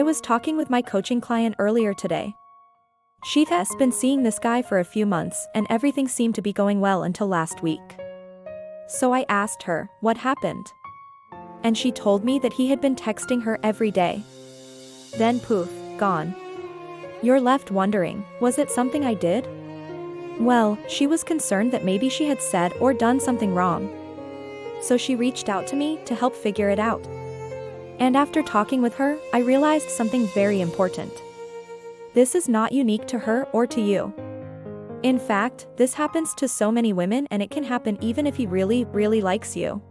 was talking with my coaching client earlier today. She'd been seeing this guy for a few months and everything seemed to be going well until last week. So I asked her, what happened? And she told me that he had been texting her every day. Then poof, gone. You're left wondering, was it something I did? Well, she was concerned that maybe she had said or done something wrong. So she reached out to me to help figure it out. And after talking with her, I realized something very important. This is not unique to her or to you. In fact, this happens to so many women and it can happen even if he really, really likes you.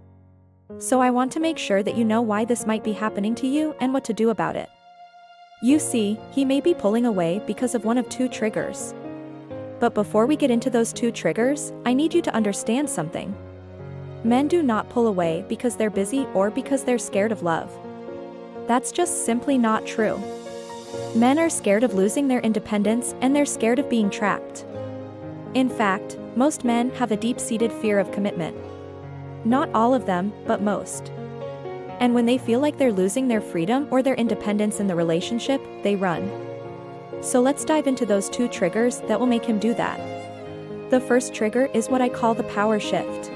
So I want to make sure that you know why this might be happening to you and what to do about it. You see, he may be pulling away because of one of two triggers. But before we get into those two triggers, I need you to understand something. Men do not pull away because they're busy or because they're scared of love. That's just simply not true. Men are scared of losing their independence and they're scared of being trapped. In fact, most men have a deep-seated fear of commitment. Not all of them, but most. And when they feel like they're losing their freedom or their independence in the relationship, they run. So let's dive into those two triggers that will make him do that. The first trigger is what I call the power shift.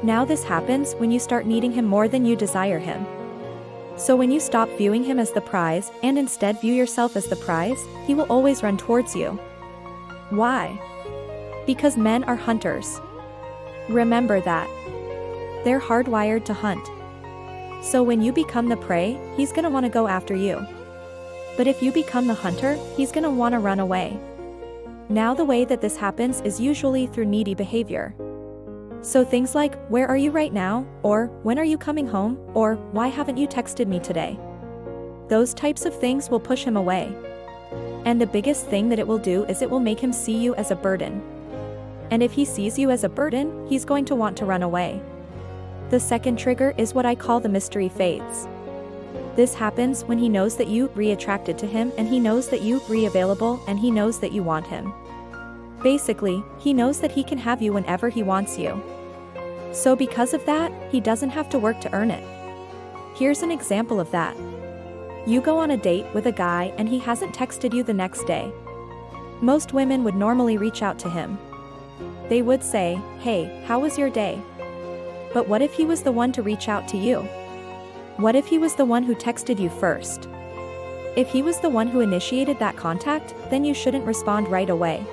Now this happens when you start needing him more than you desire him. So when you stop viewing him as the prize and instead view yourself as the prize, he will always run towards you. Why? Because men are hunters. Remember that. They're hardwired to hunt. So when you become the prey, he's gonna want to go after you. But if you become the hunter, he's gonna want to run away. Now the way that this happens is usually through needy behavior. So things like, where are you right now? Or, when are you coming home? Or, why haven't you texted me today? Those types of things will push him away. And the biggest thing that it will do is it will make him see you as a burden. And if he sees you as a burden, he's going to want to run away. The second trigger is what I call the mystery fades. This happens when he knows that you re-attracted to him and he knows that you re-available and he knows that you want him. Basically, he knows that he can have you whenever he wants you. So because of that, he doesn't have to work to earn it. Here's an example of that. You go on a date with a guy and he hasn't texted you the next day. Most women would normally reach out to him. They would say, hey, how was your day? But what if he was the one to reach out to you? What if he was the one who texted you first? If he was the one who initiated that contact, then you shouldn't respond right away.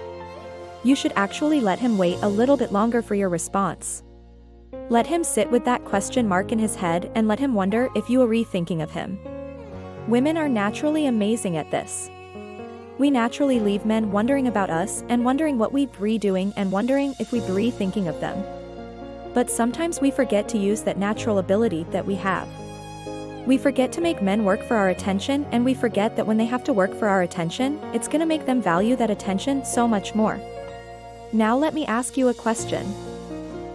You should actually let him wait a little bit longer for your response. Let him sit with that question mark in his head and let him wonder if you are rethinking of him. Women are naturally amazing at this. We naturally leave men wondering about us and wondering what we're redoing and wondering if we're rethinking of them. But sometimes we forget to use that natural ability that we have. We forget to make men work for our attention and we forget that when they have to work for our attention, it's gonna make them value that attention so much more. Now let me ask you a question.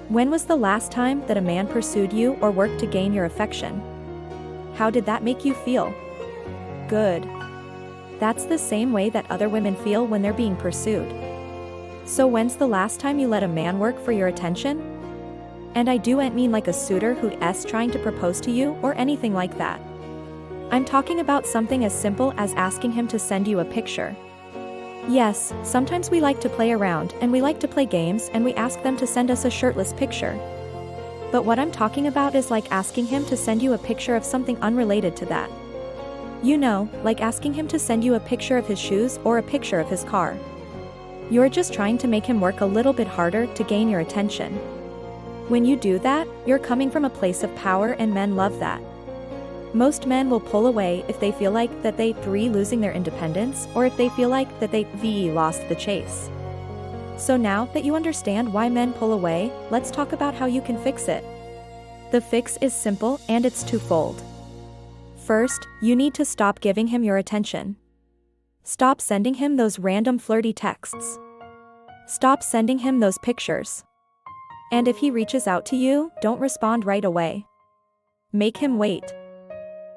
When was the last time that a man pursued you or worked to gain your affection? How did that make you feel? Good. That's the same way that other women feel when they're being pursued. So when's the last time you let a man work for your attention? And I don't mean like a suitor who's trying to propose to you or anything like that. I'm talking about something as simple as asking him to send you a picture. Yes, sometimes we like to play around and we like to play games and we ask them to send us a shirtless picture. But what I'm talking about is like asking him to send you a picture of something unrelated to that. You know, like asking him to send you a picture of his shoes or a picture of his car. You're just trying to make him work a little bit harder to gain your attention. When you do that, you're coming from a place of power and men love that. Most men will pull away if they feel like that they losing their independence or if they feel like that they lost the chase. So now that you understand why men pull away, let's talk about how you can fix it. The fix is simple and it's twofold. First, you need to stop giving him your attention. Stop sending him those random flirty texts. Stop sending him those pictures. And if he reaches out to you, don't respond right away. Make him wait.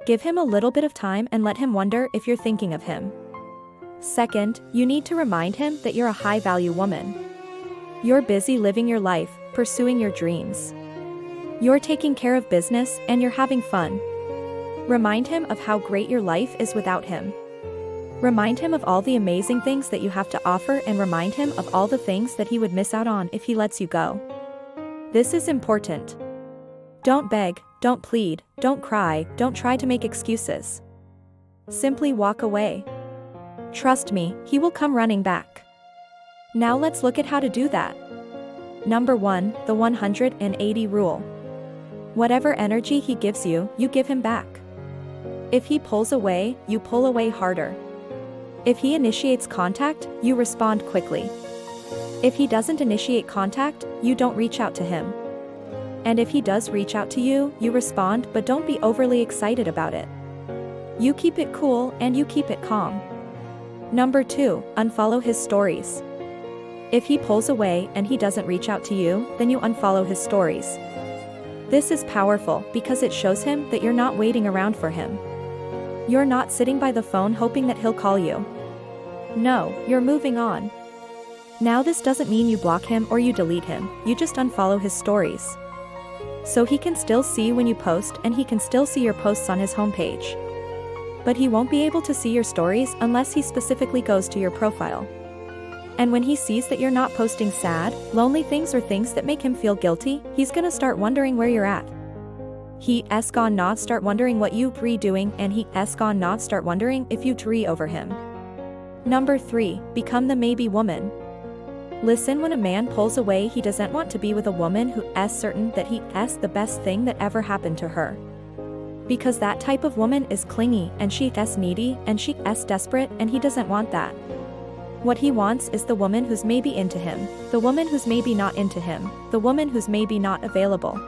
Give him a little bit of time and let him wonder if you're thinking of him. Second, you need to remind him that you're a high-value woman. You're busy living your life, pursuing your dreams. You're taking care of business and you're having fun. Remind him of how great your life is without him. Remind him of all the amazing things that you have to offer and remind him of all the things that he would miss out on if he lets you go. This is important. Don't beg, don't plead, don't cry, don't try to make excuses. Simply walk away. Trust me, he will come running back. Now let's look at how to do that. Number 1, the 180 rule. Whatever energy he gives you, you give him back. If he pulls away, you pull away harder. If he initiates contact, you respond quickly. If he doesn't initiate contact, you don't reach out to him. And if he does reach out to you, you respond, but don't be overly excited about it. You keep it cool and you keep it calm. Number 2, unfollow his stories. If he pulls away and he doesn't reach out to you, then you unfollow his stories. This is powerful because it shows him that you're not waiting around for him. You're not sitting by the phone hoping that he'll call you. No, you're moving on. Now this doesn't mean you block him or you delete him, you just unfollow his stories. So he can still see when you post and he can still see your posts on his homepage. But he won't be able to see your stories unless he specifically goes to your profile. And when he sees that you're not posting sad, lonely things or things that make him feel guilty, he's gonna start wondering where you're at. He's gonna not start wondering what you doing and he's gonna not start wondering if you over him. Number 3, become the maybe woman. Listen, when a man pulls away, he doesn't want to be with a woman who is certain that he's the best thing that ever happened to her. Because that type of woman is clingy and she's needy and she's desperate and he doesn't want that. What he wants is the woman who's maybe into him, the woman who's maybe not into him, the woman who's maybe not available.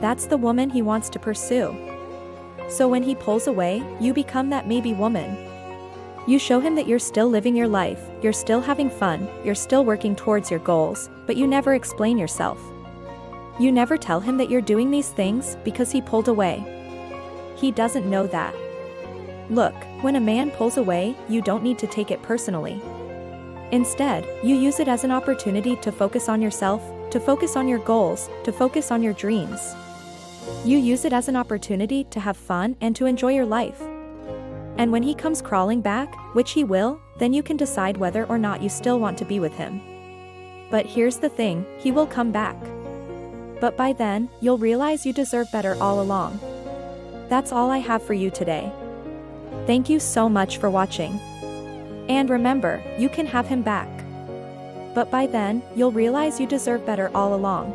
That's the woman he wants to pursue. So when he pulls away, you become that maybe woman. You show him that you're still living your life, you're still having fun, you're still working towards your goals, but you never explain yourself. You never tell him that you're doing these things because he pulled away. He doesn't know that. Look, when a man pulls away, you don't need to take it personally. Instead, you use it as an opportunity to focus on yourself, to focus on your goals, to focus on your dreams. You use it as an opportunity to have fun and to enjoy your life. And when he comes crawling back, which he will, then you can decide whether or not you still want to be with him. But here's the thing, he will come back. But by then, you'll realize you deserve better all along. That's all I have for you today. Thank you so much for watching. And remember, you can have him back. But by then, you'll realize you deserve better all along.